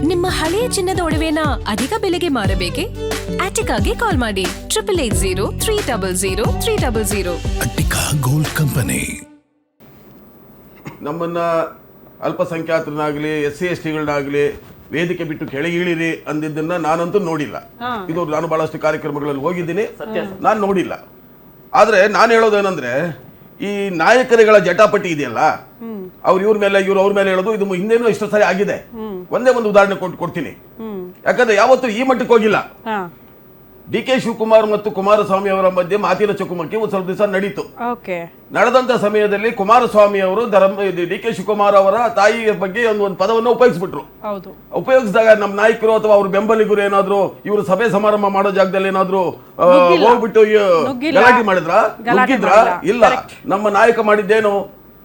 ನಿಮ್ಮ ಹಳೆಯ ಚಿನ್ನದ ಒಡವೆನ ಅಧಿಕ ಬೆಲೆಗೆ ಮಾರಬೇಕೆ? ಆಟಿಕಾಗೆ ಕಾಲ್ ಮಾಡಿ 8880 ಅಟ್ಟಿಕಾ ಗೋಲ್ಡ್ ಕಂಪನಿ. ನಮ್ಮನ್ನ ಅಲ್ಪಸಂಖ್ಯಾತರನ್ನಾಗಲಿ SC STಗಳನ್ನಾಗಲಿ ವೇದಿಕೆ ಬಿಟ್ಟು ಕೆಳಗಿಳಿರಿ ಅಂದಿದ್ದನ್ನ ನಾನಂತೂ ನೋಡಿಲ್ಲ. ಇದು ನಾನು ಬಹಳಷ್ಟು ಕಾರ್ಯಕ್ರಮಗಳಲ್ಲಿ ಹೋಗಿದ್ದೀನಿ, ನಾನು ನೋಡಿಲ್ಲ. ಆದ್ರೆ ನಾನು ಹೇಳೋದೇನಂದ್ರೆ, ಈ ನಾಯಕರುಗಳ ಜಟಾಪಟಿ ಇದೆಯಲ್ಲ, ಅವ್ರು ಇವ್ರ ಮೇಲೆ ಇವ್ರು ಅವ್ರ ಮೇಲೆ ಹೇಳೋದು, ಇದು ಹಿಂದೇನೂ ಇಷ್ಟು ಸರಿ ಆಗಿದೆ. ಒಂದೇ ಒಂದು ಉದಾಹರಣೆ ಕೊಡ್ತೀನಿ. ಯಾಕಂದ್ರೆ ಯಾವತ್ತೂ ಈ ಮಟ್ಟಕ್ಕೆ ಹೋಗಿಲ್ಲ. DK ಶಿವಕುಮಾರ್ ಮತ್ತು ಕುಮಾರಸ್ವಾಮಿ ಅವರ ಮಧ್ಯೆ ಮಾತಿನ ಚಕಮಕಿ ಒಂದು ಸ್ವಲ್ಪ ದಿವಸ ನಡೀತು. ನಡೆದಂತ ಸಮಯದಲ್ಲಿ ಕುಮಾರಸ್ವಾಮಿ ಅವರು DK ಶಿವಕುಮಾರ್ ಅವರ ತಾಯಿಯ ಬಗ್ಗೆ ಒಂದು ಪದವನ್ನು ಉಪಯೋಗಿಸ್ಬಿಟ್ರು. ಉಪಯೋಗಿಸಿದಾಗ ನಮ್ಮ ನಾಯಕರು ಅಥವಾ ಅವ್ರ ಬೆಂಬಲಿಗರು ಏನಾದ್ರು ಇವರು ಸಭೆ ಸಮಾರಂಭ ಮಾಡೋ ಜಾಗದಲ್ಲಿ ಏನಾದ್ರು ಹೋಗ್ಬಿಟ್ಟು ಗಲಾಟೆ ನುಗ್ಗಿದ್ರ? ಇಲ್ಲ. ನಮ್ಮ ನಾಯಕ ಮಾಡಿದ್ದೇನು,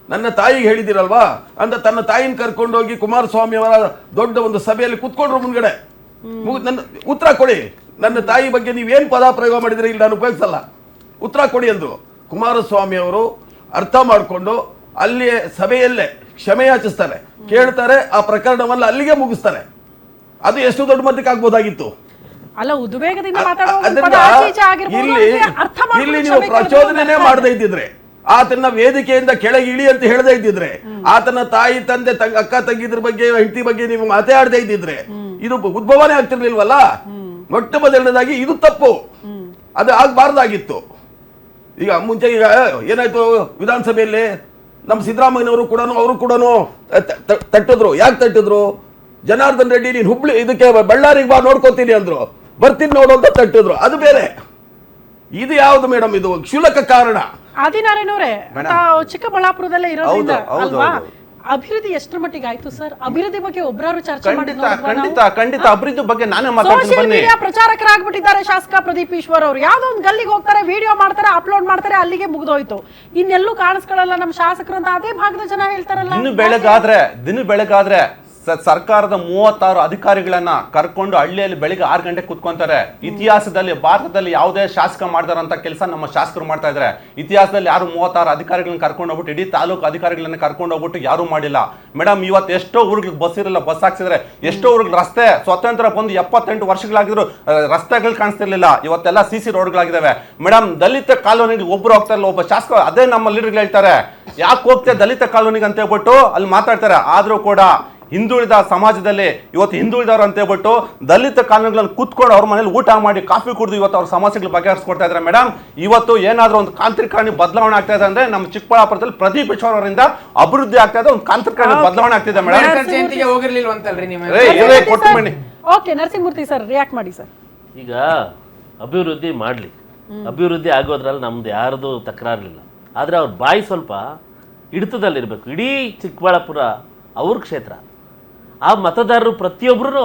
ನನ್ನ ತಾಯಿಗೆ ಹೇಳಿದಿರಲ್ವಾ ಅಂತ ತನ್ನ ತಾಯಿನ ಕರ್ಕೊಂಡೋಗಿ ಕುಮಾರಸ್ವಾಮಿ ಅವರ ದೊಡ್ಡ ಒಂದು ಸಭೆಯಲ್ಲಿ ಕುತ್ಕೊಂಡ್ರು ಮುಂದ್ಗಡೆ. ನನ್ನ ಉತ್ತರ ಕೊಡಿ, ನನ್ನ ತಾಯಿ ಬಗ್ಗೆ ನೀವೇನ್ ಪದ ಪ್ರಯೋಗ ಮಾಡಿದ್ರೆ ಇಲ್ಲಿ ನಾನು ಉಪಯೋಗಿಸಲ್ಲ, ಉತ್ತರ ಕೊಡಿ ಅಂದ್ರು. ಕುಮಾರಸ್ವಾಮಿ ಅವರು ಅರ್ಥ ಮಾಡಿಕೊಂಡು ಅಲ್ಲಿಯೇ ಸಭೆಯಲ್ಲೇ ಕ್ಷಮೆ ಯಾಚಿಸ್ತಾರೆ, ಕೇಳ್ತಾರೆ, ಆ ಪ್ರಕರಣವನ್ನ ಅಲ್ಲಿಗೆ ಮುಗಿಸ್ತಾರೆ. ಅದು ಎಷ್ಟು ದೊಡ್ಡ ಮಟ್ಟಕ್ಕೆ ಆಗ್ಬೋದಾಗಿತ್ತು. ಇಲ್ಲಿ ನೀವು ಪ್ರಚೋದನೆ ಮಾಡದೇ ಇದ್ದಿದ್ರೆ, ಆತನ ವೇದಿಕೆಯಿಂದ ಕೆಳಗೆ ಇಳಿ ಅಂತ ಹೇಳದೇ ಇದ್ದಿದ್ರೆ, ಆತನ ತಾಯಿ ತಂದೆ ಅಕ್ಕ ತಂಗಿದ್ರ ಬಗ್ಗೆ ಹೆಂಡತಿ ಬಗ್ಗೆ ನೀವು ಮಾತಾಡದೇ ಇದ್ದಿದ್ರೆ ಇದು ಉದ್ಭವನೇ ಆಗ್ತಿರ್ಲಿಲ್ವಲ್ಲ. ಮೊಟ್ಟ ಮೊದಲನೇದಾಗಿ ಇದು ತಪ್ಪು, ಅದು ಆಗ್ಬಾರ್ದಾಗಿತ್ತು. ಈಗ ಮುಂಚೆ ಈಗ ಏನಾಯ್ತು, ವಿಧಾನಸಭೆಯಲ್ಲಿ ನಮ್ಮ ಸಿದ್ದರಾಮಯ್ಯನವರು ಅವರು ಕೂಡ ತಟ್ಟಿದ್ರು. ಯಾಕೆ ತಟ್ಟಿದ್ರು? ಜನಾರ್ದನ್ ರೆಡ್ಡಿ ನೀನು ಹುಬ್ಳಿ ಇದಕ್ಕೆ ಬಳ್ಳಾರಿಗೆ ಬಾ ನೋಡ್ಕೋತೀನಿ ಅಂದ್ರು, ಬರ್ತೀನಿ ನೋಡು ಅಂತ ತಟ್ಟಿದ್ರು. ಅದು ಬೇರೆ, ಇದು ಯಾವ್ದು ಮೇಡಮ್? ಇದು ಕ್ಷುಲ್ಲಕ ಕಾರಣ. ಆದಿನಾರಾಯಣವ್ರೆ, ಚಿಕ್ಕಬಳ್ಳಾಪುರದಲ್ಲೇ ಇರೋದ್ರಿಂದ ಅಲ್ವಾ ಅಭಿವೃದ್ಧಿ ಎಷ್ಟರ ಮಟ್ಟಿಗೆ ಆಯ್ತು ಸರ್? ಅಭಿವೃದ್ಧಿ ಬಗ್ಗೆ ಒಬ್ಬರಾರು ಚರ್ಚೆ ಖಂಡಿತ ಅಭಿವೃದ್ಧಿ ಬಗ್ಗೆ ನಾನೇ ಮಾತಾಡ್ತೀನಿ. ಪ್ರಚಾರಕರಾಗ್ಬಿಟ್ಟಿದ್ದಾರೆ ಶಾಸಕ ಪ್ರದೀಪ್ ಈಶ್ವರ್ ಅವರು. ಯಾವ್ದೋ ಒಂದು ಗಲ್ಲಿಗೆ ಹೋಗ್ತಾರೆ, ವಿಡಿಯೋ ಮಾಡ್ತಾರೆ, ಅಪ್ಲೋಡ್ ಮಾಡ್ತಾರೆ, ಅಲ್ಲಿಗೆ ಮುಗ್ದೋಯ್ತು. ಇನ್ನೆಲ್ಲೂ ಕಾಣಿಸ್ಕೊಳ್ಳಲ್ಲ ನಮ್ಮ ಶಾಸಕರು ಅಂತ ಅದೇ ಭಾಗದ ಜನ ಹೇಳ್ತಾರಲ್ಲ. ದಿನ ಬೆಳಗಾದ್ರೆ ಸರ್ಕಾರದ 36 ಅಧಿಕಾರಿಗಳನ್ನ ಕರ್ಕೊಂಡು ಹಳ್ಳಿಯಲ್ಲಿ ಬೆಳಿಗ್ಗೆ 6 ಗಂಟೆ ಕುತ್ಕೊಂತಾರೆ. ಇತಿಹಾಸದಲ್ಲಿ ಭಾರತದಲ್ಲಿ ಯಾವುದೇ ಶಾಸಕ ಮಾಡ್ತಾರಂತ ಕೆಲಸ ನಮ್ಮ ಶಾಸಕರು ಮಾಡ್ತಾ ಇದ್ದಾರೆ. ಇತಿಹಾಸದಲ್ಲಿ ಯಾರು 36 ಅಧಿಕಾರಿಗಳನ್ನ ಕರ್ಕೊಂಡು ಹೋಗ್ಬಿಟ್ಟು ಇಡೀ ತಾಲೂಕು ಅಧಿಕಾರಿಗಳನ್ನ ಕರ್ಕೊಂಡು ಹೋಗ್ಬಿಟ್ಟು ಯಾರು ಮಾಡಿಲ್ಲ. ಮೇಡಮ್, ಇವತ್ತು ಎಷ್ಟೋ ಊರಿಗೆ ಬಸ್ ಇರಲ್ಲ, ಬಸ್ ಹಾಕ್ಸಿದ್ರೆ. ಎಷ್ಟೋ ಊರಿಗೆ ರಸ್ತೆ ಸ್ವಾತಂತ್ರ್ಯ ಬಂದು 78 ವರ್ಷಗಳಾಗಿದ್ರು ರಸ್ತೆಗಳು ಕಾಣಿಸ್ತಿರ್ಲಿಲ್ಲ. ಇವತ್ತೆಲ್ಲ CC ರೋಡ್ಗಳಾಗಿದ್ದಾವೆ. ಮೇಡಮ್, ದಲಿತ ಕಾಲೋನಿಗೆ ಒಬ್ರು ಹೋಗ್ತಾ ಇಲ್ಲ, ಒಬ್ಬ ಶಾಸಕ. ಅದೇ ನಮ್ಮ ಲೀಡರ್ಗಳು ಹೇಳ್ತಾರೆ, ಯಾಕೆ ಹೋಗ್ತೇ ದಲಿತ ಕಾಲೋನಿಗೆ ಅಂತ ಹೇಳ್ಬಿಟ್ಟು ಅಲ್ಲಿ ಮಾತಾಡ್ತಾರೆ. ಆದ್ರೂ ಕೂಡ ಹಿಂದುಳಿದ ಸಮಾಜದಲ್ಲಿ ಇವತ್ತು ಹಿಂದುಳಿದವರು ಅಂತ ಹೇಳ್ಬಿಟ್ಟು ದಲಿತ ಕಾಲೋನಿಗಳನ್ನು ಕೂತ್ಕೊಂಡು ಅವ್ರ ಮನೇಲಿ ಊಟ ಮಾಡಿ ಕಾಫಿ ಕುಡಿದು ಇವತ್ತು ಅವ್ರ ಸಮಸ್ಯೆಗಳು ಬಗೆಹರಿಸ್ಕೊಡ್ತಾ ಇದ್ದಾರೆ. ಮೇಡಮ್, ಇವತ್ತು ಏನಾದ್ರೂ ಒಂದು ತಾಂತ್ರಿಕ ಬದಲಾವಣೆ ಆಗ್ತಾ ಇದೆ ಅಂದ್ರೆ ನಮ್ಮ ಚಿಕ್ಕಬಳ್ಳಾಪುರದಲ್ಲಿ ಪ್ರದೀಪ್ ಈಶ್ವರ್ ಅವರಿಂದ ಅಭಿವೃದ್ಧಿ ಆಗ್ತಾ ಇದೆ, ಒಂದು ತಾಂತ್ರಿಕ ಬದಲಾವಣೆ ಆಗ್ತಿದೆ. ಮೇಡಮ್, ನರಸಿಂಹಮೂರ್ತಿ ಸರ್ ರಿಯಾಕ್ಟ್ ಮಾಡಿ ಸರ್. ಈಗ ಅಭಿವೃದ್ಧಿ ಮಾಡ್ಲಿ, ಅಭಿವೃದ್ಧಿ ಆಗೋದ್ರಲ್ಲಿ ನಮ್ದು ಯಾರ್ದು ತಕರಾರಿಲ್ಲ. ಆದ್ರೆ ಅವ್ರ ಬಾಯಿ ಸ್ವಲ್ಪ ಹಿಡಿತದಲ್ಲಿರ್ಬೇಕು. ಇಡೀ ಚಿಕ್ಕಬಳ್ಳಾಪುರ ಅವ್ರ ಕ್ಷೇತ್ರ, ಆ ಮತದಾರರು ಪ್ರತಿಯೊಬ್ಬರು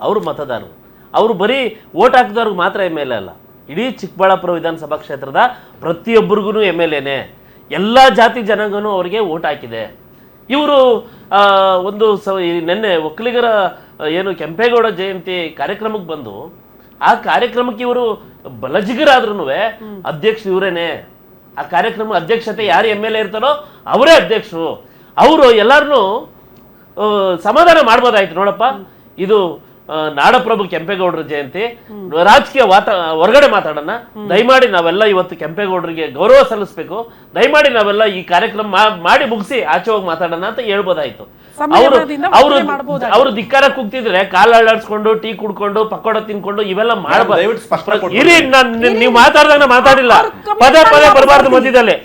ಅವರು ಮತದಾರರು. ಅವರು ಬರೀ ಓಟ್ ಹಾಕಿದವ್ರಿಗೆ ಮಾತ್ರ MLA ಅಲ್ಲ, ಇಡೀ ಚಿಕ್ಕಬಳ್ಳಾಪುರ ವಿಧಾನಸಭಾ ಕ್ಷೇತ್ರದ ಪ್ರತಿಯೊಬ್ಬರಿಗೂ MLAನೇ. ಎಲ್ಲ ಜಾತಿ ಜನಾಂಗನೂ ಅವರಿಗೆ ಓಟ್ ಹಾಕಿದೆ. ಇವರು ನಿನ್ನೆ ಒಕ್ಕಲಿಗರ ಏನು ಕೆಂಪೇಗೌಡ ಜಯಂತಿ ಕಾರ್ಯಕ್ರಮಕ್ಕೆ ಬಂದು ಆ ಕಾರ್ಯಕ್ರಮಕ್ಕೆ ಇವರು ಬಲಜಿಗರಾದ್ರೂ ಅಧ್ಯಕ್ಷ ಇವರೇನೆ. ಆ ಕಾರ್ಯಕ್ರಮ ಅಧ್ಯಕ್ಷತೆ ಯಾರು MLA ಇರ್ತಾರೋ ಅವರೇ ಅಧ್ಯಕ್ಷರು. ಅವರು ಎಲ್ಲರನ್ನೂ ಸಮಾಧಾನ ಮಾಡ್ಬೋದಾಯ್ತು. ನೋಡಪ್ಪ, ಇದು ನಾಡಪ್ರಭು ಕೆಂಪೇಗೌಡರ ಜಯಂತಿ, ರಾಜಕೀಯ ಹೊರಗಡೆ ಮಾತಾಡೋಣ. ದಯಮಾಡಿ ನಾವೆಲ್ಲ ಇವತ್ತು ಕೆಂಪೇಗೌಡರಿಗೆ ಗೌರವ ಸಲ್ಲಿಸಬೇಕು. ದಯಮಾಡಿ ನಾವೆಲ್ಲ ಈ ಕಾರ್ಯಕ್ರಮ ಮಾಡಿ ಮುಗಿಸಿ ಆಚೆ ಹೋಗಿ ಮಾತಾಡೋಣ ಅಂತ ಹೇಳ್ಬೋದಾಯ್ತು. ಅವರು ಧಿಕ್ಕಾರ ಕೂಗ್ತಿದ್ರೆ ಕಾಲು ಅಳ್ಳಾಡ್ಸ್ಕೊಂಡು ಟೀ ಕುಡ್ಕೊಂಡು ಪಕೋಡ ತಿನ್ಕೊಂಡು ಇವೆಲ್ಲ ಮಾಡಬಾರ್ದು. ಇರಿ, ನೀವು ಮಾತಾಡ್ದಾಗ ಮಾತಾಡಿಲ್ಲ, ಪದೇ ಬರಬಾರ್ದು ಮಧ್ಯದಲ್ಲಿ.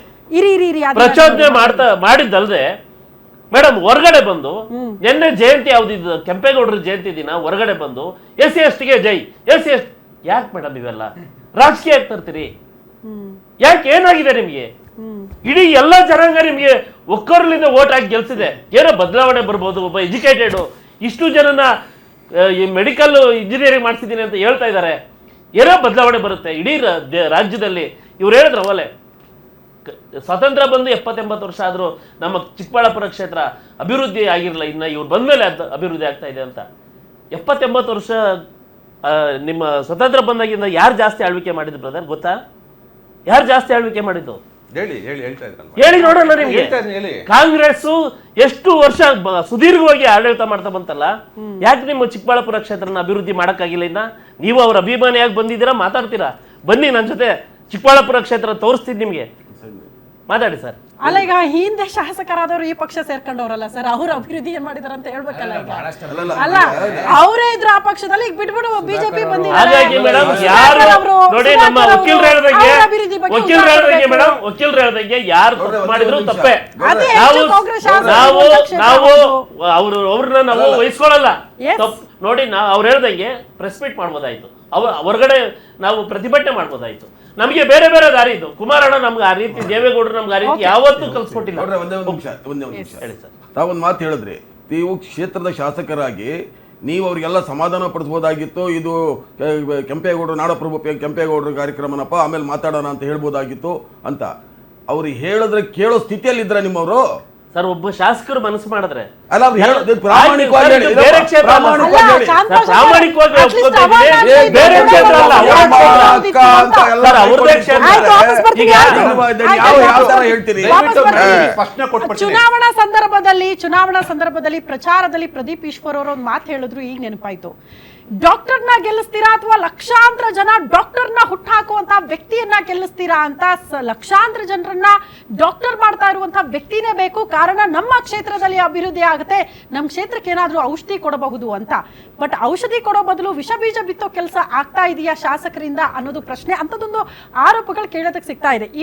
ಪ್ರಚೋದನೆ ಮಾಡಿದ್ದಲ್ದೆ ಮೇಡಮ್, ಹೊರಗಡೆ ಬಂದು ನಿನ್ನೆ ಜಯಂತಿ ಯಾವ್ದಿದ್ದು, ಕೆಂಪೇಗೌಡರ ಜಯಂತಿ ದಿನ ಹೊರಗಡೆ ಬಂದು SC STಗೆ ಜೈ, SC ST ಯಾಕೆ ಮೇಡಮ್ ಇವೆಲ್ಲ ರಾಜಕೀಯ ಯಾಕೆ ತರ್ತೀರಿ? ಯಾಕೆ? ಏನಾಗಿದೆ ನಿಮ್ಗೆ? ಇಡೀ ಎಲ್ಲ ಜನಾಂಗ ನಿಮ್ಗೆ ಒಕ್ಕರ್ಲಿಂದ ಓಟ್ ಹಾಕಿ ಗೆಲ್ಸಿದೆ. ಏನೋ ಬದಲಾವಣೆ ಬರ್ಬೋದು. ಒಬ್ಬ ಎಜುಕೇಟೆಡ್ ಇಷ್ಟು ಜನನ ಮೆಡಿಕಲ್ ಇಂಜಿನಿಯರಿಂಗ್ ಮಾಡ್ತಿದ್ದೀನಿ ಅಂತ ಹೇಳ್ತಾ ಇದ್ದಾರೆ. ಏನೋ ಬದಲಾವಣೆ ಬರುತ್ತೆ ಇಡೀ ರಾಜ್ಯದಲ್ಲಿ. ಇವ್ರು ಹೇಳಿದ್ರು ಅವಲೇ, ಸ್ವಾತಂತ್ರ್ಯ ಬಂದು 70-80 ವರ್ಷ ಆದ್ರೂ ನಮ್ಮ ಚಿಕ್ಕಬಳ್ಳಾಪುರ ಕ್ಷೇತ್ರ ಅಭಿವೃದ್ಧಿ ಆಗಿರಲಿಲ್ಲ. ಇನ್ನು ಇವ್ರು ಬಂದ್ಮೇಲೆ ಅಭಿವೃದ್ಧಿ ಆಗ್ತಾ ಇದೆ ಅಂತ. 70-80 ವರ್ಷ ನಿಮ್ಮ ಸ್ವತಂತ್ರ ಬಂದಾಗಿಂದ ಯಾರು ಜಾಸ್ತಿ ಆಳ್ವಿಕೆ ಮಾಡಿದ್ದು ಬ್ರದರ್ ಗೊತ್ತಾ? ಯಾರು ಜಾಸ್ತಿ ಆಳ್ವಿಕೆ ಮಾಡಿದ್ದು? ಹೇಳ್ತಾ ಇದ್ರಲ್ವಾ? ಹೇಳಿ ನೋಡೋಣ ನಿಮ್ಗೆ. ಹೇಳ್ತಾ ಇದ್ದೀನಿ, ಹೇಳಿ. ಕಾಂಗ್ರೆಸ್ ಎಷ್ಟು ವರ್ಷ ಸುದೀರ್ಘವಾಗಿ ಆಡಳಿತ ಮಾಡ್ತಾ ಬಂತಲ್ಲ, ಯಾಕೆ ನಿಮ್ಮ ಚಿಕ್ಕಬಳ್ಳಾಪುರ ಕ್ಷೇತ್ರನ ಅಭಿವೃದ್ಧಿ ಮಾಡಕ್ಕಾಗಿಲ್ಲ? ಇನ್ನ ನೀವು ಅವ್ರ ಅಭಿಮಾನಿಯಾಗಿ ಬಂದಿದ್ದೀರಾ, ಮಾತಾಡ್ತೀರಾ, ಬನ್ನಿ ನನ್ನ ಜೊತೆ ಚಿಕ್ಕಬಳ್ಳಾಪುರ ಕ್ಷೇತ್ರ ತೋರಿಸ್ತೀನಿ ನಿಮ್ಗೆ, ಮಾತಾಡಿ ಸರ್. ಅಲ್ಲ, ಈಗ ಹಿಂದೆ ಶಾಸಕರಾದವರು ಈ ಪಕ್ಷ ಸೇರ್ಕೊಂಡವ್ರಲ್ಲ ಸರ್, ಅವ್ರ ಅಭಿವೃದ್ಧಿ ಏನ್ ಮಾಡಿದಾರೆ ಅಂತ ಹೇಳ್ಬೇಕಲ್ಲ ಈಗ. ಅಲ್ಲ, ಅವರೇ ಇದ್ರು ಆ ಪಕ್ಷದಲ್ಲಿ, ಈಗ ಬಿಟ್ಬಿಡು ಬಿಜೆಪಿ ಬಂದಿದ್ದಾರೆ. ಹಾಗಾಗಿ ಮೇಡಮ್, ಯಾರು ನೋಡಿ ನಮ್ಮ ವಕೀಲರು ಹೇಳ್ದಂಗೆ ಮೇಡಮ್, ವಕೀಲರು ಹೇಳ್ದಂಗೆ ಯಾರು ತಪ್ಪು ಮಾಡಿದ್ರು ತಪ್ಪೇ. ನಾವು ಅವ್ರನ್ನ ನಾವು ವಹಿಸ್ಕೊಳ್ಳಲ್ಲ. ತಪ್ಪು ನೋಡಿ, ಅವ್ರು ಹೇಳ್ದಂಗೆ ಪ್ರೆಸ್ ಮೀಟ್ ಮಾಡ್ಬೋದಾಯ್ತು, ಹೊರಗಡೆ ನಾವು ಪ್ರತಿಭಟನೆ ಮಾಡ್ಬೋದಾಯ್ತು. ನಮಗೆ ಬೇರೆ ಬೇರೆ ದಾರಿ ಇದ್ದು, ಕುಮಾರಣ್ಣ ನಮ್ಗೆ ಆ ರೀತಿ, ದೇವೇಗೌಡರು ನಮ್ಗೆ ಆ ರೀತಿ ಯಾವತ್ತೂ ಕಲ್ಸ್ಕೊಟ್ಟಿಲ್ಲ. ಒಂದೇ ಒಂದು ನಿಮಿಷ ತಾವೊಂದು ಮಾತು ಹೇಳಿದ್ರಿ, ನೀವು ಕ್ಷೇತ್ರದ ಶಾಸಕರಾಗಿ ನೀವು ಅವ್ರಿಗೆಲ್ಲ ಸಮಾಧಾನ ಪಡಿಸ್ಬೋದಾಗಿತ್ತು. ಇದು ಕೆಂಪೇಗೌಡರು, ನಾಡಪ್ರಭು ಕೆಂಪೇಗೌಡರ ಕಾರ್ಯಕ್ರಮನಪ್ಪ, ಆಮೇಲೆ ಮಾತಾಡೋಣ ಅಂತ ಹೇಳ್ಬೋದಾಗಿತ್ತು ಅಂತ ಅವ್ರು ಹೇಳಿದ್ರೆ ಕೇಳೋ ಸ್ಥಿತಿಯಲ್ಲಿದ್ರ ನಿಮ್ಮವರು? ಸರ್, ಒಬ್ಬ ಶಾಸಕರು ಮನಸ್ಸು ಮಾಡಿದ್ರೆ ಅಲ್ಲ, ಅವ್ರು ಹೇಳೋದು ಪ್ರಾಮಾಣಿಕವಾಗಿ ಹೇಳಿ. ಬೇರೆ ಕ್ಷೇತ್ರ ಅಲ್ಲ. ಪ್ರಾಮಾಣಿಕವಾಗಿ ಒಪ್ಕೊತಿದ್ದೀನಿ, ಬೇರೆ ಕ್ಷೇತ್ರ ಅಲ್ಲ, ಸರ್ ಅವ್ರದೇ ಕ್ಷೇತ್ರ. ಯಾವ ತರ ಹೇಳ್ತೀರಿ? ಚುನಾವಣಾ ಸಂದರ್ಭದಲ್ಲಿ ಪ್ರಚಾರದಲ್ಲಿ ಪ್ರದೀಪ್ ಈಶ್ವರ್ ಅವರು ಒಂದು ಮಾತು ಹೇಳಿದ್ರು, ಈಗ ನೆನಪಾಯ್ತು. ಡಾಕ್ಟರ್ನ ಗೆಲ್ಲಿಸ್ತೀರಾ ಅಥವಾ ಲಕ್ಷಾಂತರ ಜನ ಡಾಕ್ಟರ್ನ ಹುಟ್ಟಾಕುವಂತ ವ್ಯಕ್ತಿಯನ್ನ ಗೆಲ್ಲಿಸ್ತೀರಾ ಅಂತ. ಲಕ್ಷಾಂತರ ಜನರನ್ನ ಡಾಕ್ಟರ್ ಮಾಡ್ತಾ ಇರುವಂತ ವ್ಯಕ್ತಿನೇ ಬೇಕು, ಕಾರಣ ನಮ್ಮ ಕ್ಷೇತ್ರದಲ್ಲಿ ಅಭಿವೃದ್ಧಿ ಆಗುತ್ತೆ, ನಮ್ಮ ಕ್ಷೇತ್ರಕ್ಕೆ ಏನಾದ್ರೂ ಔಷಧಿ ಕೊಡಬಹುದು ಅಂತ. ಬಟ್ ಔಷಧಿ ಕೊಡೋ ಬದಲು ವಿಷ ಬೀಜ ಬಿತ್ತೋ ಕೆಲಸ ಆಗ್ತಾ ಇದೆಯಾ ಶಾಸಕರಿಂದ ಅನ್ನೋದು ಪ್ರಶ್ನೆ. ಅಂತದೊಂದು ಆರೋಪಗಳು ಕೇಳೋದಕ್ಕೆ ಸಿಗ್ತಾ ಇದೆ.